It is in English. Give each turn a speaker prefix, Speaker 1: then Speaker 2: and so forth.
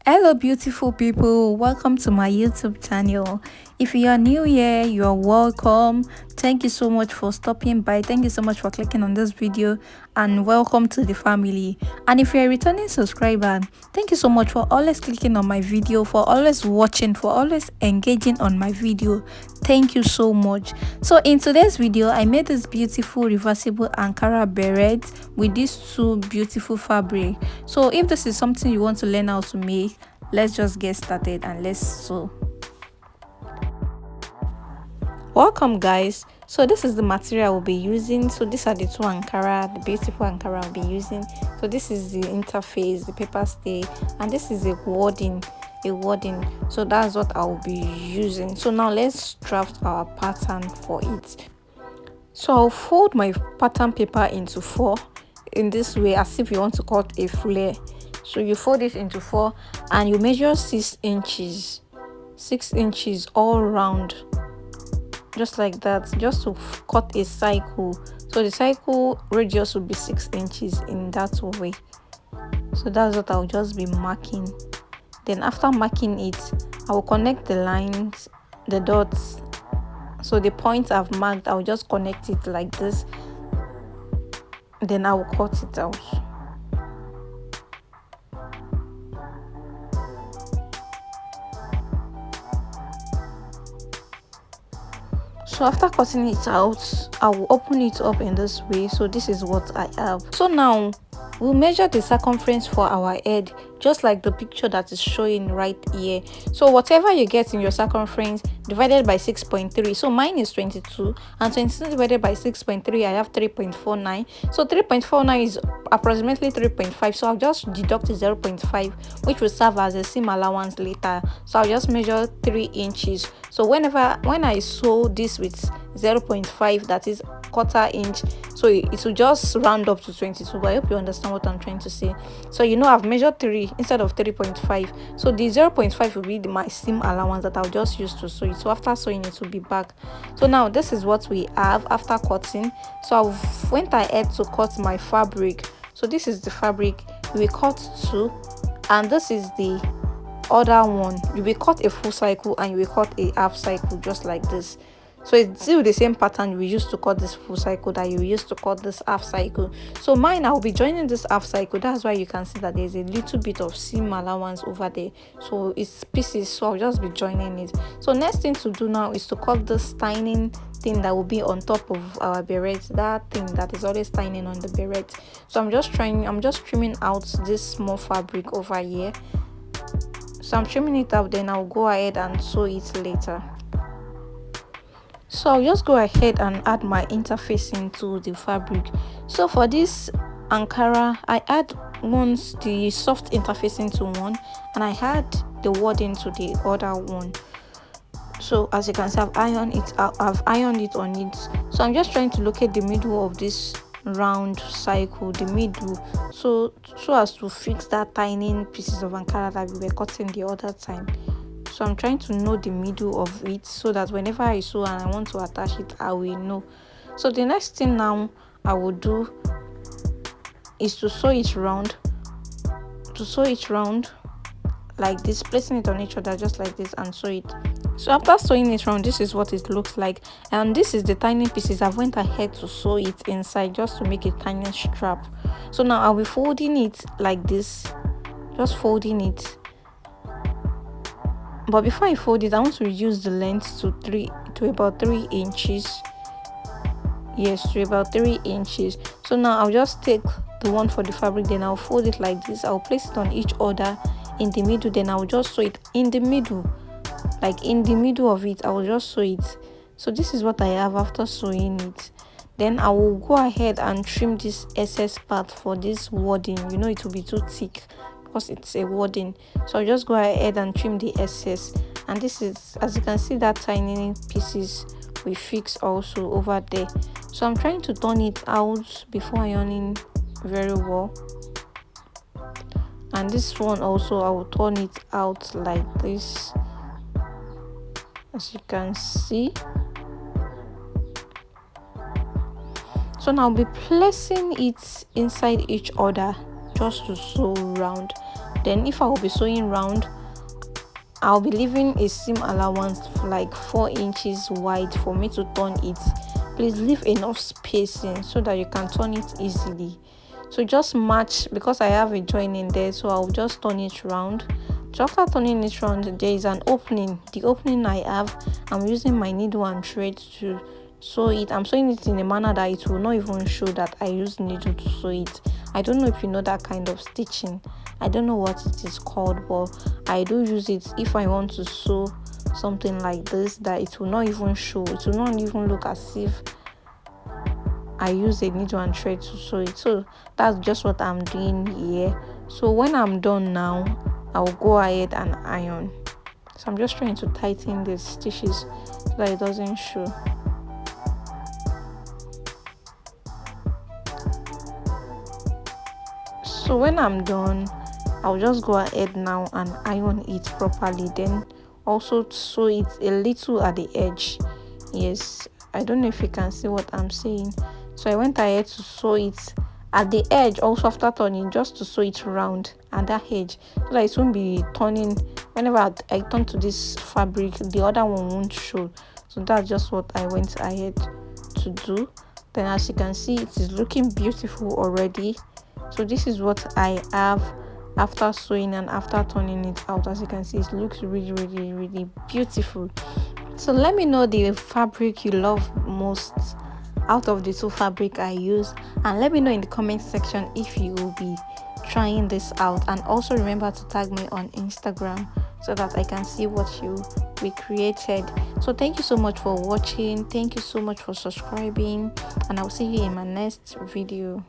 Speaker 1: Hello, beautiful people. Welcome to my YouTube channel. If you are new here, you are welcome. Thank you so much for stopping by. Thank you so much for clicking on this video and welcome to the family. And if you're a returning subscriber, thank you so much for always clicking on my video, for always watching, for always engaging on my video. Thank you so much. So in today's video, I made this beautiful reversible Ankara beret with these two beautiful fabric. So if this is something you want to learn how to make, let's just get started and let's sew. Welcome guys. So this is the material we'll be using. So these are the two Ankara, the beautiful Ankara I'll be using. So this is the interface, the paper stay, and this is a wording. So that's what I'll be using. So now let's draft our pattern for it. So I'll fold my pattern paper into 4 in this way, as if you want to cut a flare. So you fold it into 4 and you measure 6 inches all round, just like that, just to cut a cycle. So the cycle radius will be 6 inches in that way. So that's what I'll just be marking. Then after marking it, I will connect the lines, the dots. So the points I've marked, I'll just connect it like this, then I will cut it out. So after cutting it out, I will open it up in this way. So this is what I have. So now we'll measure the circumference for our head, just like the picture that is showing right here. So whatever you get in your circumference divided by 6.3. So mine is 22, and 22 divided by 6.3, I have 3.49. So 3.49 is approximately 3.5. So I'll just deduct 0.5, which will serve as a seam allowance later. So I'll just measure 3 inches. So when I sew this with 0.5, that is quarter inch, so it will just round up to 22. But I hope you understand what I'm trying to say. So I've measured 3 instead of 3.5. So the 0.5 will be my seam allowance that I'll just use to sew it. So after sewing it will be back. So now this is what we have after cutting. So I went ahead to cut my fabric. So this is the fabric. We cut 2, and this is the other one. You will cut a full cycle and you will cut a half cycle, just like this. So it's still the same pattern we used to cut this full cycle that you used to cut this half cycle. So mine, I'll be joining this half cycle. That's why you can see that there's a little bit of seam allowance over there. So it's pieces, so I'll just be joining it. So next thing to do now is to cut this tiny thing that will be on top of our beret, that thing that is always tying on the beret. So I'm just trimming out this small fabric over here. So I'm trimming it out, then I'll go ahead and sew it later. So I'll just go ahead and add my interface into the fabric. So for this Ankara, I add once the soft interface into one, and I add the wording to the other one. So as you can see, I've ironed it on it. So I'm just trying to locate the middle of this round cycle, the middle, so as to fix that tiny pieces of Ankara that we were cutting the other time. So I'm trying to know the middle of it, so that whenever I sew and I want to attach it, I will know. So the next thing now I will do is to sew it round, like this, placing it on each other just like this, and sew it. So after sewing it round, this is what it looks like, and this is the tiny pieces. I went ahead to sew it inside just to make a tiny strap. So now I'll be folding it like this, just folding it. But before I fold it, I want to reduce the length to about 3 inches. Yes, to about 3 inches. So now I'll just take the one for the fabric, then I'll fold it like this. I'll place it on each other in the middle, then I'll just sew it in the middle, like in the middle of it. I will just sew it. So this is what I have after sewing it. Then I will go ahead and trim this excess part for this wording. It will be too thick because it's a wording. So I'll just go ahead and trim the excess. And this is, as you can see, that tiny pieces we fix also over there. So I'm trying to turn it out before ironing very well. And this one also, I will turn it out like this, as you can see. So now I'll be placing it inside each other, just to sew round. Then if I will be sewing round, I'll be leaving a seam allowance like 4 inches wide for me to turn it. Please leave enough spacing so that you can turn it easily. So just match, because I have a joining there, so I'll just turn it round. So after turning it round, there is an opening. The opening I have, I'm using my needle and thread to sew it. I'm sewing it in a manner that it will not even show that I use needle to sew it. I don't know if you know that kind of stitching. I don't know what it is called, but I do use it if I want to sew something like this, that it will not even show. It will not even look as if I use a needle and thread to sew it. So that's just what I'm doing here. So when I'm done now, I'll go ahead and iron. So I'm just trying to tighten the stitches so that it doesn't show. So when I'm done, I'll just go ahead now and iron it properly, then also sew it a little at the edge. Yes, I don't know if you can see what I'm saying. So I went ahead to sew it at the edge also after turning, just to sew it round at that edge so that it won't be turning. Whenever I turn to this fabric, the other one won't show. So that's just what I went ahead to do. Then as you can see, it is looking beautiful already. So this is what I have after sewing and after turning it out. As you can see, it looks really beautiful. So let me know the fabric you love most out of the 2 fabric I use, and let me know in the comment section if you will be trying this out. And also remember to tag me on Instagram so that I can see what you recreated. So thank you so much for watching. Thank you so much for subscribing, and I'll see you in my next video.